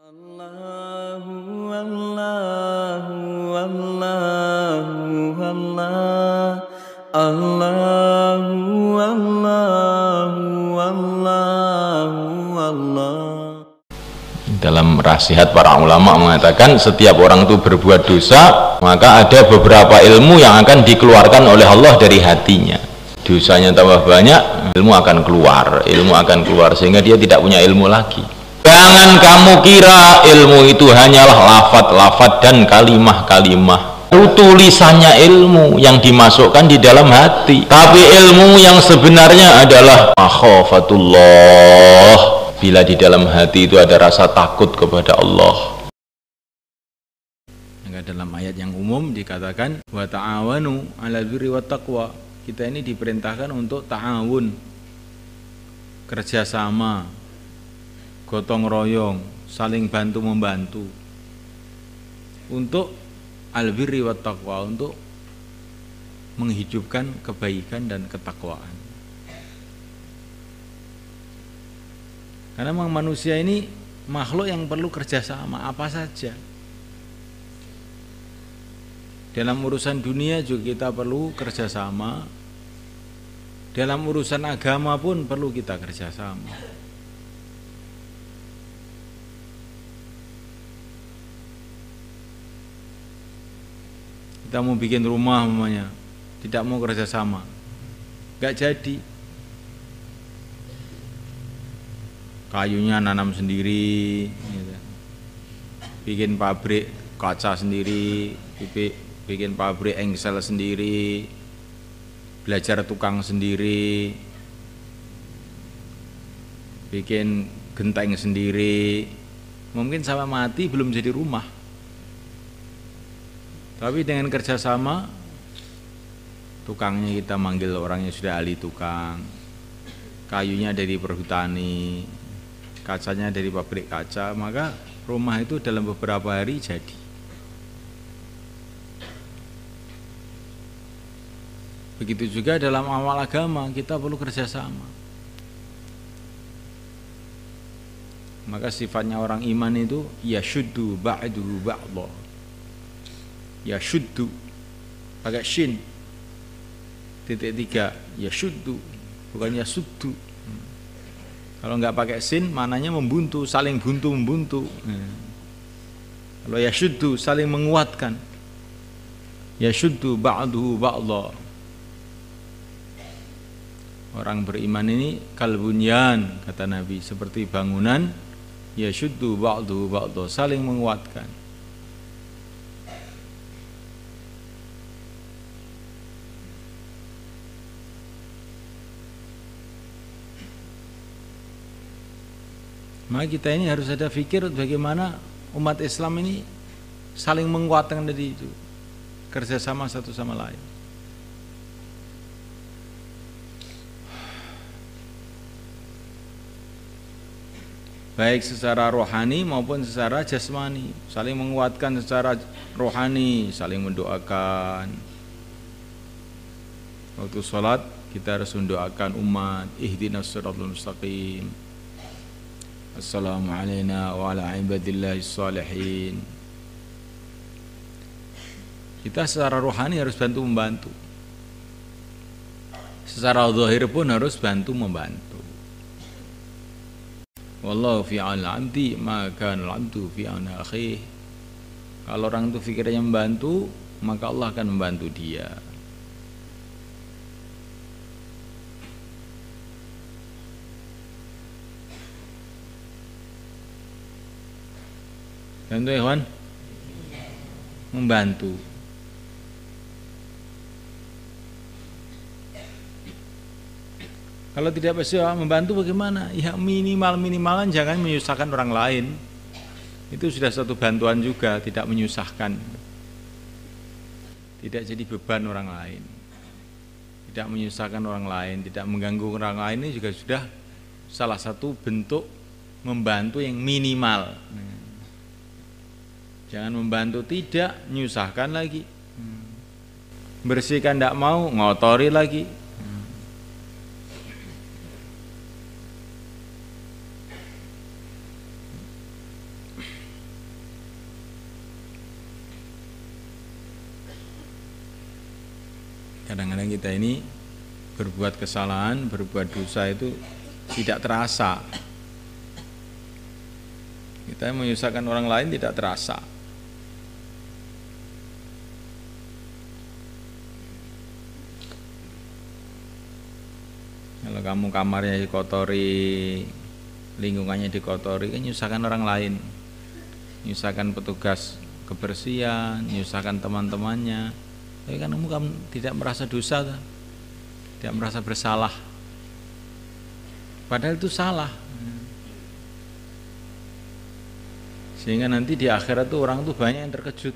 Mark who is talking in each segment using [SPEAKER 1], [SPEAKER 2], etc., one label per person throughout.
[SPEAKER 1] Allahu Allahu Allahu Allah Allahu Allahu Allahu Allah.
[SPEAKER 2] Dalam nasihat para ulama mengatakan setiap orang itu berbuat dosa, maka ada beberapa ilmu yang akan dikeluarkan oleh Allah dari hatinya. Dosanya tambah banyak, ilmu akan keluar sehingga dia tidak punya ilmu lagi. Jangan kamu kira ilmu itu hanyalah lafaz-lafaz dan kalimah-kalimah. Itu tulisannya ilmu yang dimasukkan di dalam hati. Tapi ilmu yang sebenarnya adalah makhafatullah. Bila di dalam hati itu ada rasa takut kepada Allah. Dalam ayat yang umum dikatakan wa ta'awanu 'alal birri wat taqwa. Kita ini diperintahkan untuk ta'awun, kerjasama, gotong royong, saling bantu membantu untuk al-birri wat taqwa, untuk menghidupkan kebaikan dan ketakwaan. Karena memang manusia ini makhluk yang perlu kerjasama apa saja. Dalam urusan dunia juga kita perlu kerjasama. Dalam urusan agama pun perlu kita kerjasama. Kita mau bikin rumah namanya, tidak mau kerjasama, nggak jadi. Kayunya nanam sendiri, gitu. Bikin pabrik kaca sendiri, bikin pabrik engsel sendiri, belajar tukang sendiri, bikin genteng sendiri. Mungkin sampai mati belum jadi rumah. Tapi dengan kerjasama, tukangnya kita manggil orang yang sudah ahli tukang, kayunya dari perhutani, kacanya dari pabrik kaca, maka rumah itu dalam beberapa hari jadi. Begitu juga dalam amal agama, kita perlu kerjasama. Maka sifatnya orang iman itu yashuddu ba'duhu ba'dha. Yashuddu pakai shin .3, yashuddu bukan yasuddu. Kalau nggak pakai sin maknanya membuntu, saling buntu membuntu. Kalau yashuddu saling menguatkan. Yashuddu ba'duhu ba'dha. Orang beriman ini kalbunyan, kata Nabi, seperti bangunan, yashuddu ba'duhu ba'dha, saling menguatkan. Maka kita ini harus ada fikir bagaimana umat Islam ini saling menguatkan dari itu, kerjasama satu sama lain. Baik secara rohani maupun secara jasmani, saling menguatkan secara rohani, saling mendoakan. Waktu sholat kita harus mendoakan umat, ihdinas siratal mustaqim. Assalamualaikum wa ala ibadillahis salihin. Kita secara rohani harus bantu membantu. Secara zahir pun harus bantu membantu. Wallahu fi al-'abdi ma kana al-'abdu fi auni akhihi. Kalau orang itu fikirnya membantu, maka Allah akan membantu dia. Bantu ya kawan, membantu. Kalau tidak bisa membantu bagaimana? Ya minimal-minimalan jangan menyusahkan orang lain. Itu sudah satu bantuan juga, tidak menyusahkan. Tidak jadi beban orang lain. Tidak menyusahkan orang lain, tidak mengganggu orang lain, ini juga sudah salah satu bentuk membantu yang minimal. Jangan membantu tidak, menyusahkan lagi. Bersihkan tidak mau, ngotori lagi.
[SPEAKER 3] Kadang-kadang kita ini berbuat kesalahan, berbuat dosa itu tidak terasa. Kita menyusahkan orang lain tidak terasa. Kalau kamu kamarnya dikotori, lingkungannya dikotori, kan nyusahkan orang lain, nyusahkan petugas kebersihan, nyusahkan teman-temannya. Tapi kan kamu tidak merasa dosa, tidak merasa bersalah. Padahal itu salah. Sehingga nanti di akhirat tuh orang tuh banyak yang terkejut.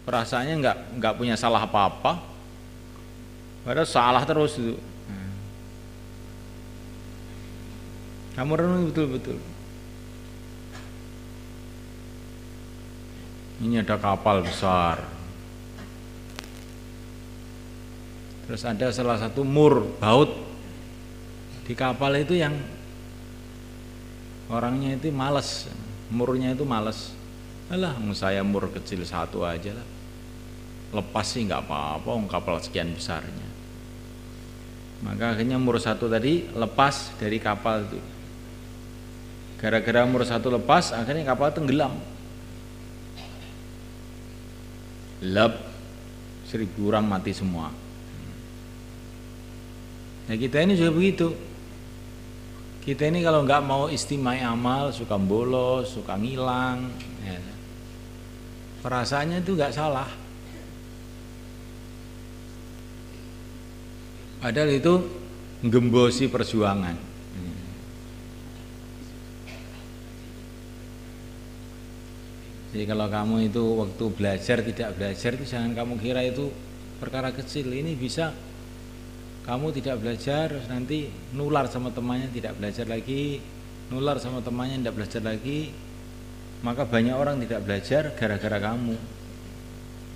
[SPEAKER 3] Perasaannya nggak punya salah apa-apa, padahal salah terus itu. Kamu renung betul-betul. Ini ada kapal besar. Terus ada salah satu mur baut di kapal itu yang orangnya itu malas, murnya itu malas. Alah, saya mur kecil satu aja lah. Lepas sih nggak apa-apa, kapal sekian besarnya. Maka akhirnya mur satu tadi lepas dari kapal itu. Gara-gara mur satu lepas, akhirnya kapal tenggelam. Lep, 1000 orang mati semua. Nah kita ini juga begitu. Kita ini kalau nggak mau istimai amal, suka bolos, suka ngilang, ya. Perasaannya itu nggak salah. Padahal itu ngembosi perjuangan. Jadi kalau kamu itu waktu belajar tidak belajar itu jangan kamu kira itu perkara kecil. Ini bisa kamu tidak belajar nanti nular sama temannya tidak belajar lagi, nular sama temannya tidak belajar lagi. Maka banyak orang tidak belajar gara-gara kamu.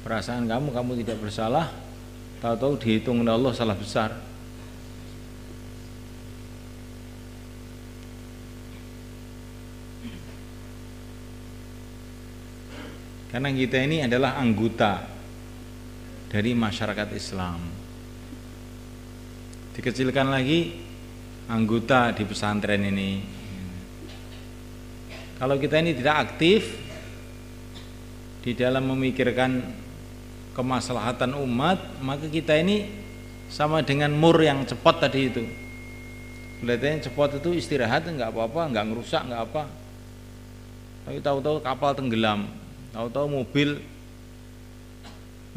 [SPEAKER 3] Perasaan kamu tidak bersalah, tahu-tahu dihitung oleh Allah salah besar. Karena kita ini adalah anggota dari masyarakat Islam. Dikecilkan lagi anggota di pesantren ini. Kalau kita ini tidak aktif di dalam memikirkan kemaslahatan umat, maka kita ini sama dengan mur yang cepat tadi itu. Kelihatannya cepat itu istirahat enggak apa-apa, enggak ngerusak, enggak apa. Tapi tahu-tahu kapal tenggelam, tahu-tahu mobil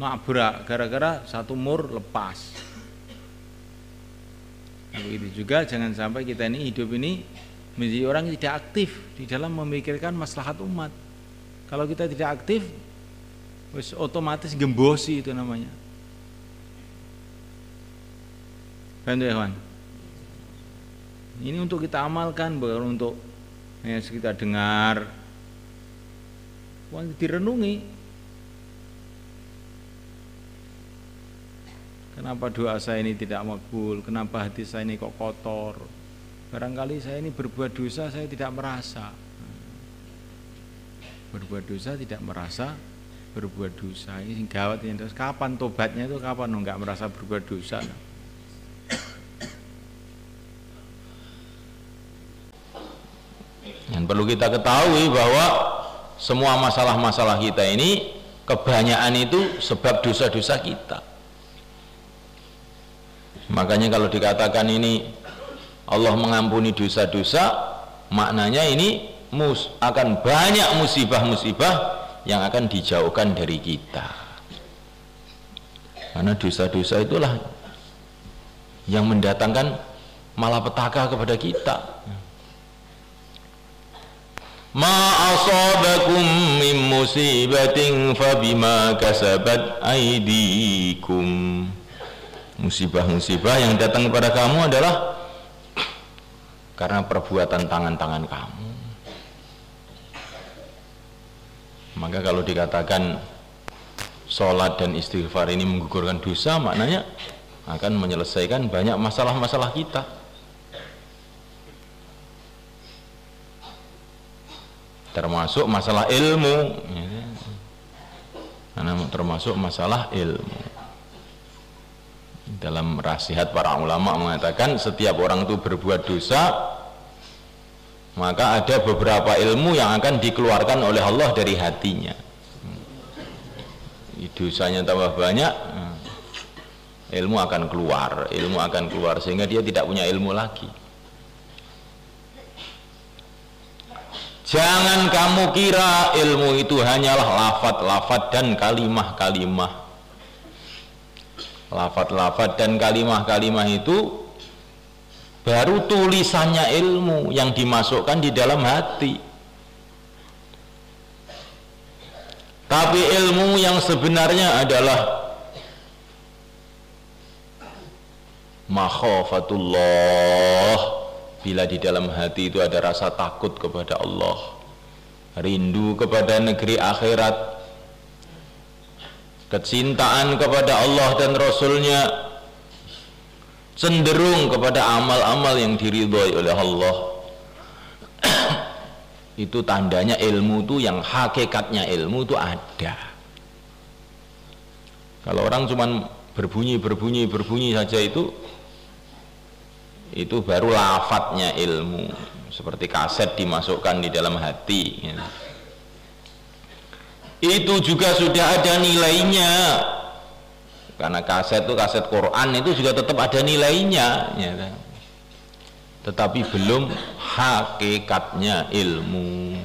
[SPEAKER 3] nabrak gara-gara satu mur lepas. Nah, begitu juga jangan sampai kita ini hidup ini menjadi orang yang tidak aktif di dalam memikirkan maslahat umat. Kalau kita tidak aktif, otomatis gembosi itu namanya. Paham ya kawan? Ini untuk kita amalkan, bukan untuk kita dengar, direnungi. Kenapa doa saya ini tidak makbul? Kenapa hati saya ini kok kotor? Barangkali saya ini berbuat dosa, saya tidak merasa. Berbuat dosa tidak merasa berbuat dosa. Ini gawat ini. Terus kapan tobatnya itu? Kapan enggak merasa berbuat dosa?
[SPEAKER 2] Yang perlu kita ketahui bahwa semua masalah-masalah kita ini kebanyakan itu sebab dosa-dosa kita. Makanya kalau dikatakan ini Allah mengampuni dosa-dosa, maknanya ini akan banyak musibah-musibah yang akan dijauhkan dari kita. Karena dosa-dosa itulah yang mendatangkan malapetaka kepada kita. Ma asabakum min musibatin fabima kasabat aydikum. Musibah-musibah yang datang kepada kamu adalah karena perbuatan tangan-tangan kamu. Maka kalau dikatakan sholat dan istighfar ini menggugurkan dosa, maknanya akan menyelesaikan banyak masalah-masalah kita. Termasuk masalah ilmu, karena termasuk masalah ilmu. Dalam nasihat para ulama mengatakan setiap orang itu berbuat dosa, maka ada beberapa ilmu yang akan dikeluarkan oleh Allah dari hatinya. Dosanya tambah banyak, ilmu akan keluar sehingga dia tidak punya ilmu lagi. Jangan kamu kira ilmu itu hanyalah lafaz-lafaz dan kalimah-kalimah. Lafaz-lafaz dan kalimah-kalimah itu baru tulisannya ilmu yang dimasukkan di dalam hati. Tapi ilmu yang sebenarnya adalah makhafatullah, bila di dalam hati itu ada rasa takut kepada Allah, rindu kepada negeri akhirat, kecintaan kepada Allah dan Rasulnya, cenderung kepada amal-amal yang diridhoi oleh Allah. Itu tandanya ilmu itu, yang hakikatnya ilmu itu ada. Kalau orang cuman berbunyi saja, itu baru lafadznya ilmu, seperti kaset dimasukkan di dalam hati ya. Itu juga sudah ada nilainya, karena kaset Quran itu juga tetap ada nilainya ya. Tetapi belum hakikatnya ilmu.